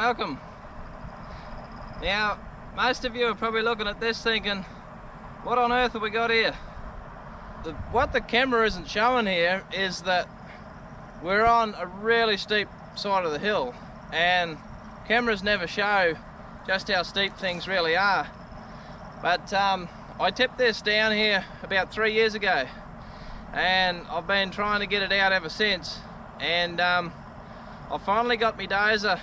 welcome. Now, most of you are probably looking at this thinking, what on earth have we got here? What the camera isn't showing here is that we're on a really steep side of the hill, and cameras never show just how steep things really are. But I tipped this down here about 3 years ago, and I've been trying to get it out ever since. And I finally got my dozer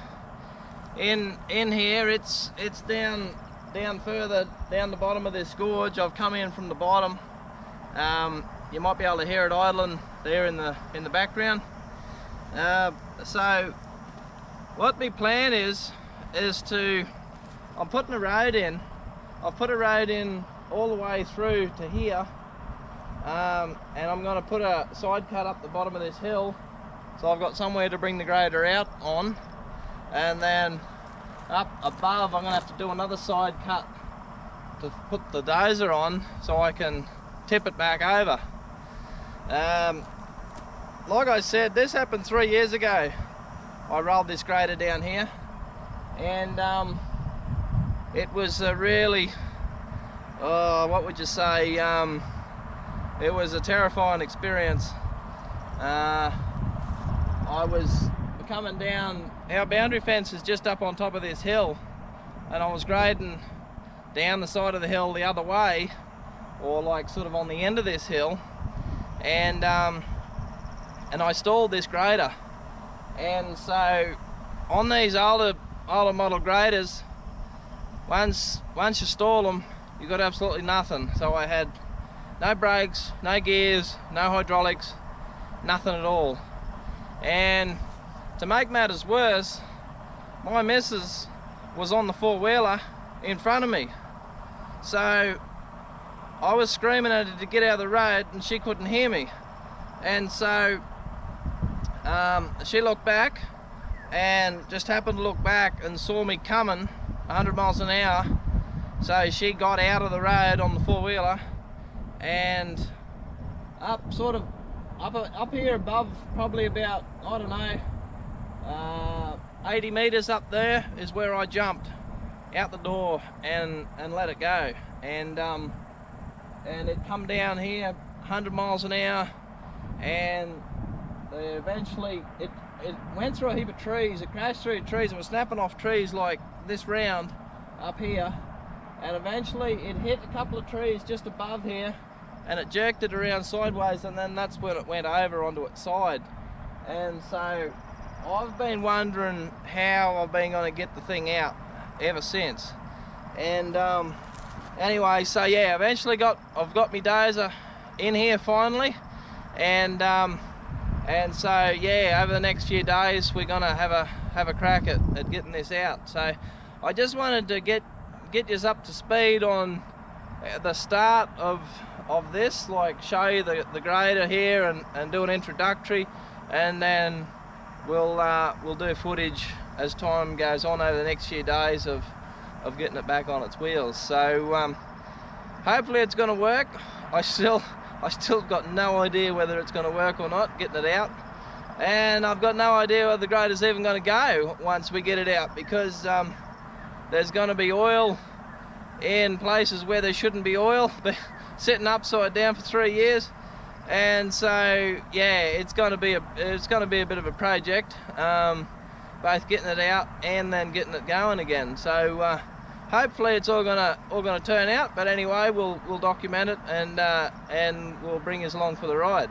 in here. It's down further down the bottom of this gorge. I've come in from the bottom. You might be able to hear it idling there in the background. So what my plan is to, I'm putting a road in. I've put a road in all the way through to here, and I'm going to put a side cut up the bottom of this hill, so I've got somewhere to bring the grader out on, and then up above I'm going to have to do another side cut to put the dozer on so I can tip it back over. Like I said, this happened 3 years ago. I rolled this grader down here, and it was a really, what would you say, it was a terrifying experience. I was coming down, our boundary fence is just up on top of this hill, and I was grading down the side of the hill the other way, or like sort of on the end of this hill, and I stalled this grader. And so on these older model graders, once you stall them, you've got absolutely nothing. So I had no brakes, no gears, no hydraulics, nothing at all. And to make matters worse, my missus was on the four-wheeler in front of me. So I was screaming at her to get out of the road, and she couldn't hear me. And so she looked back, and just happened to look back and saw me coming 100 miles an hour. So she got out of the road on the four-wheeler, and up here above, probably about, I don't know, 80 meters up there is where I jumped out the door and let it go. And it come down here 100 miles an hour, and eventually it went through a heap of trees. It crashed through trees and was snapping off trees like this round up here, and eventually it hit a couple of trees just above here, and it jerked it around sideways, and then that's when it went over onto its side. And so I've been wondering how I've been going to get the thing out ever since. And anyway, so yeah, eventually I've got my dozer in here finally, and so yeah, over the next few days we're gonna have a crack at getting this out. So I just wanted to get you up to speed on the start of this, like show you the grader here and do an introductory, and then we'll do footage as time goes on over the next few days of getting it back on its wheels. So hopefully it's going to work. I still got no idea whether it's going to work or not, getting it out, and I've got no idea whether the grader's even going to go once we get it out, because there's going to be oil in places where there shouldn't be oil, but sitting upside down for 3 years. And so yeah, it's going to be a bit of a project, both getting it out and then getting it going again. So hopefully it's all gonna turn out. But anyway, we'll document it, and we'll bring you along for the ride.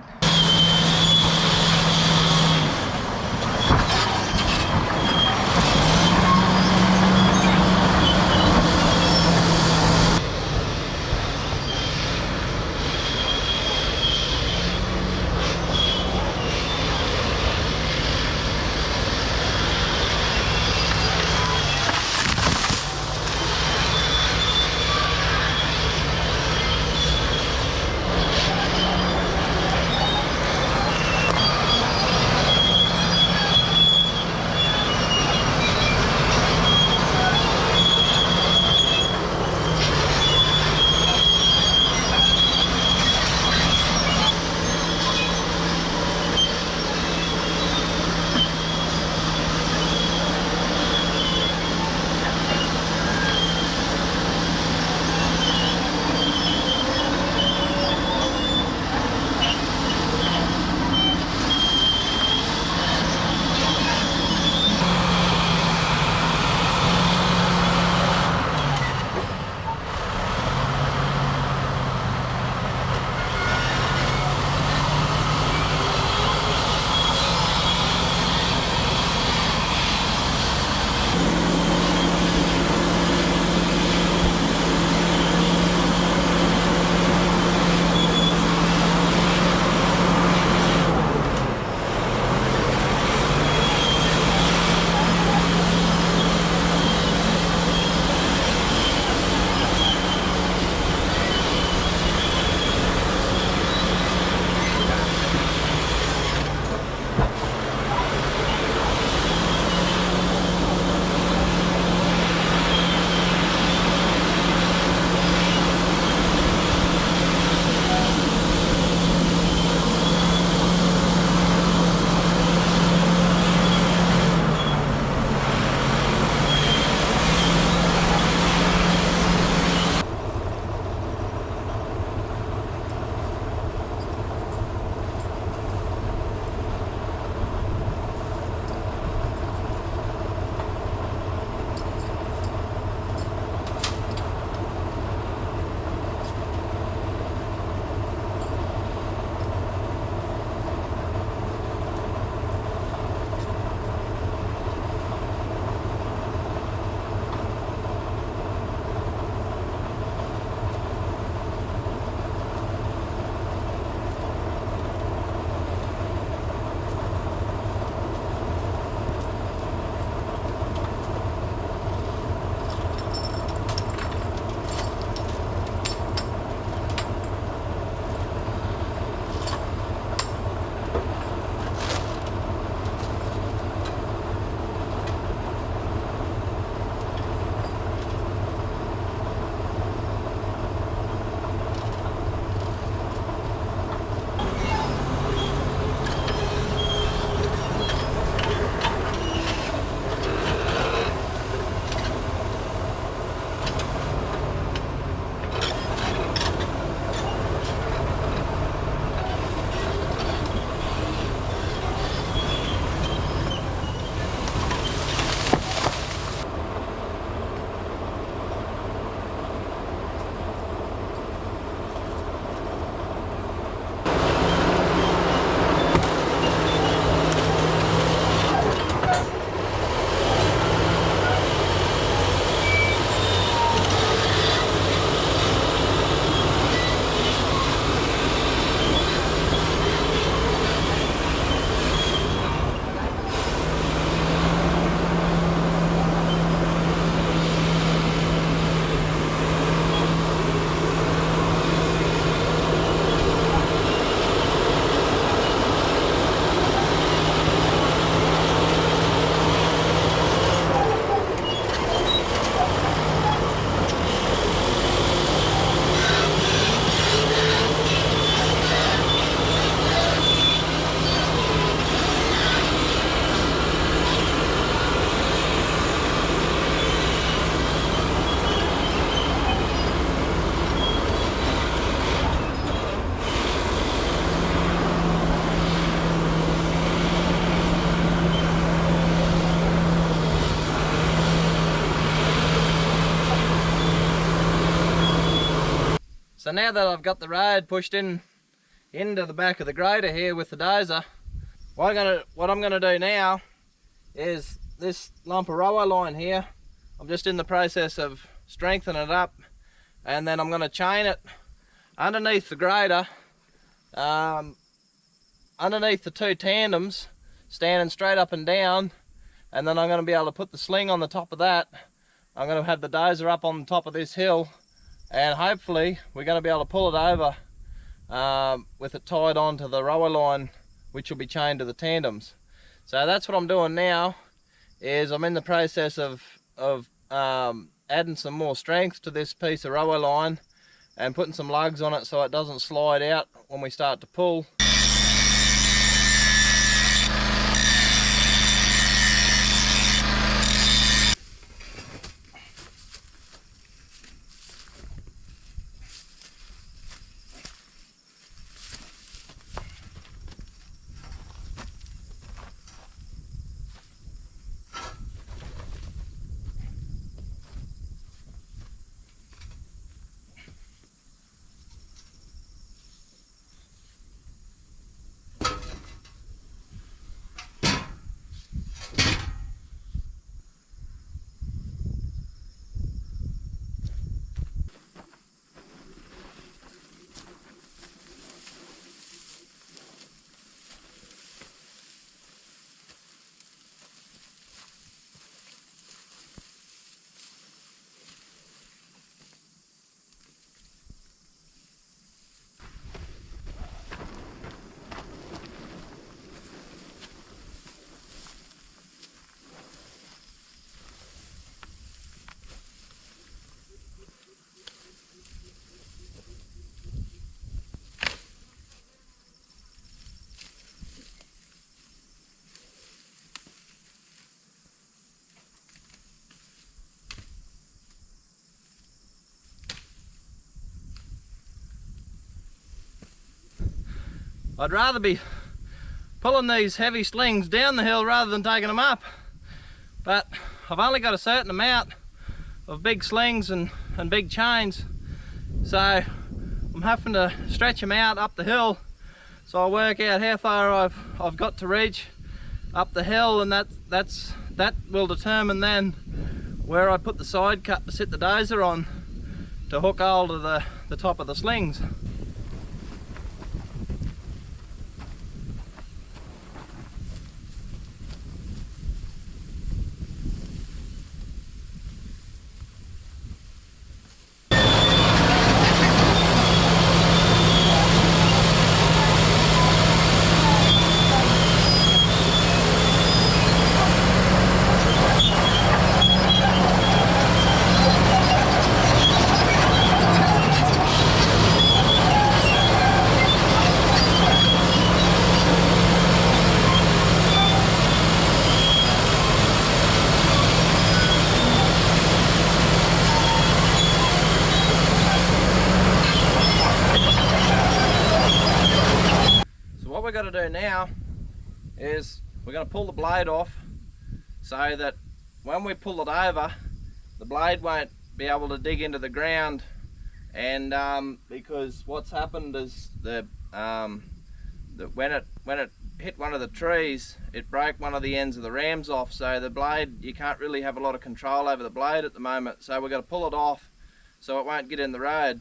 So now that I've got the road pushed in into the back of the grader here with the dozer, what I'm gonna do now is this lump of railway line here, I'm just in the process of strengthening it up, and then I'm gonna chain it underneath the grader, underneath the two tandems, standing straight up and down, and then I'm gonna be able to put the sling on the top of that. I'm gonna have the dozer up on the top of this hill, and hopefully we're going to be able to pull it over with it tied onto the railway line, which will be chained to the tandems. So that's what I'm doing now, is I'm in the process of adding some more strength to this piece of railway line and putting some lugs on it so it doesn't slide out when we start to pull. I'd rather be pulling these heavy slings down the hill rather than taking them up, but I've only got a certain amount of big slings and big chains, so I'm having to stretch them out up the hill, so I work out how far I've got to reach up the hill, and that will determine then where I put the side cut to sit the dozer on to hook hold of the top of the slings. What we're going to do now is we're going to pull the blade off so that when we pull it over, the blade won't be able to dig into the ground, and because what's happened is when it hit one of the trees, it broke one of the ends of the rams off, so the blade, you can't really have a lot of control over the blade at the moment, so we're going to pull it off so it won't get in the road.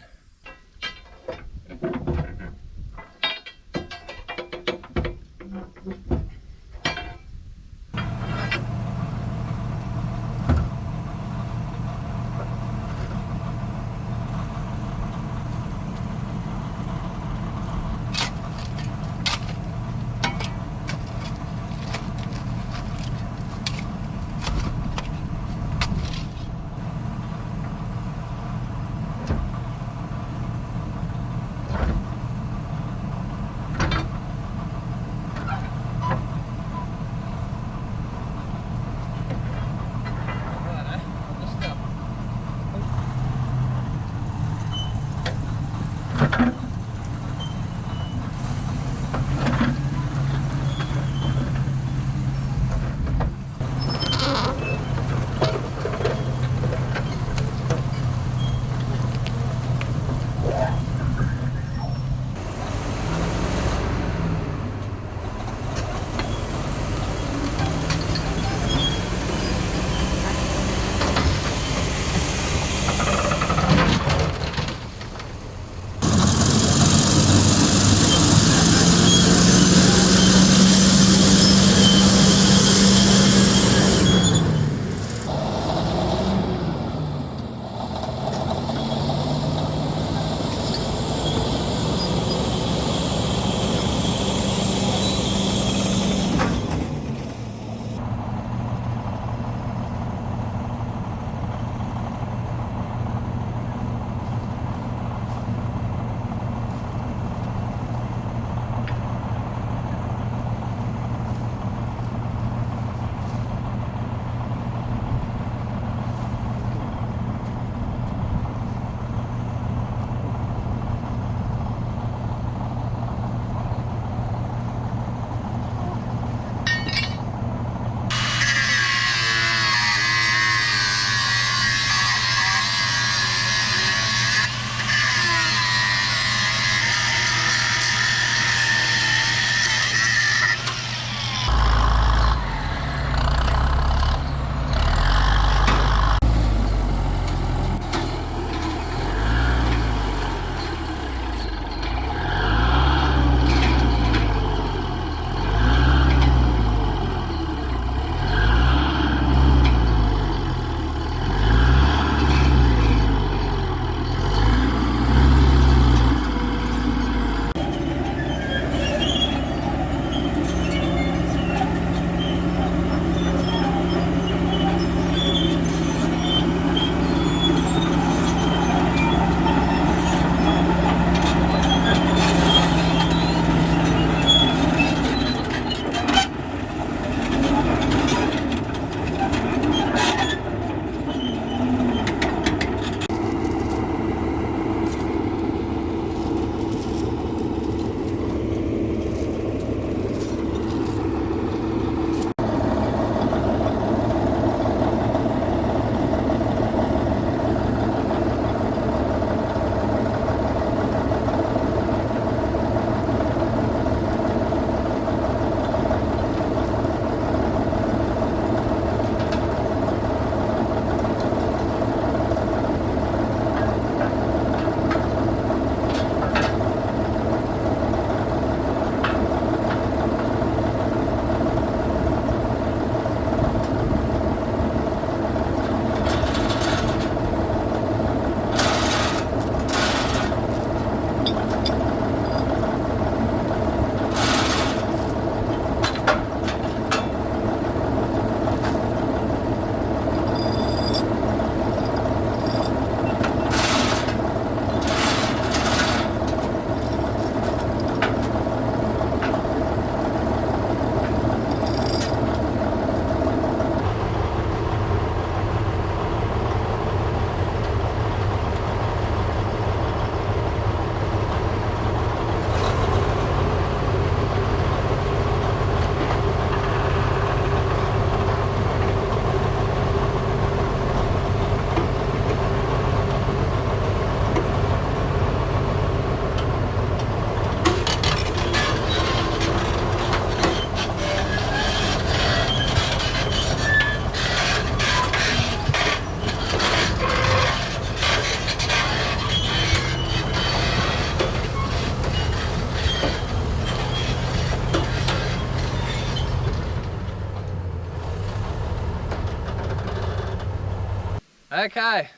Okay,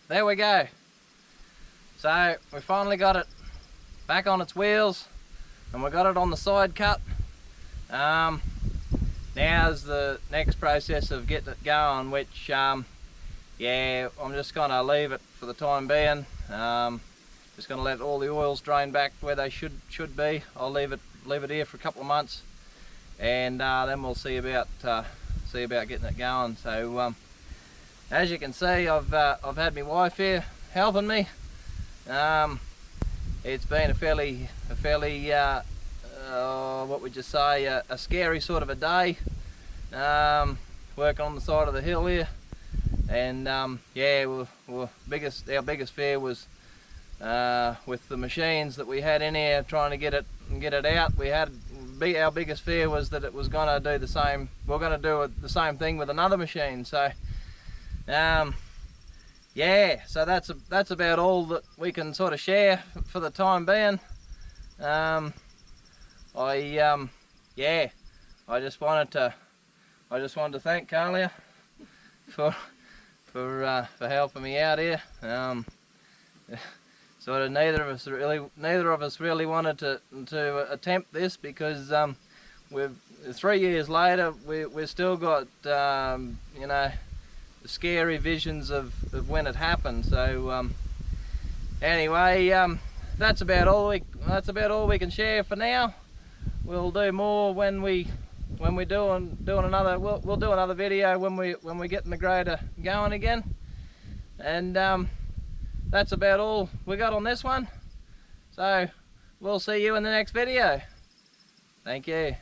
there we go. So we finally got it back on its wheels, and we got it on the side cut. Now's the next process of getting it going, which yeah, I'm just gonna leave it for the time being. Just gonna let all the oils drain back where they should be. I'll leave it here for a couple of months, and then we'll see about getting it going. So as you can see, I've had my wife here helping me. It's been a fairly what would you say, a scary sort of a day, working on the side of the hill here. And yeah, our biggest fear was with the machines that we had in here, trying to get it out. Our biggest fear was that it was going to do the same. We're going to do the same thing with another machine. So yeah, so that's about all that we can sort of share for the time being. Yeah, I just wanted to thank Carlia for helping me out here. Sort of neither of us really wanted to attempt this, because we've 3 years later we've still got you know, scary visions of when it happened. So anyway, that's about all we can share for now. We'll do more when we doing another. We'll do another video when we getting the grader going again. And that's about all we got on this one. So we'll see you in the next video. Thank you.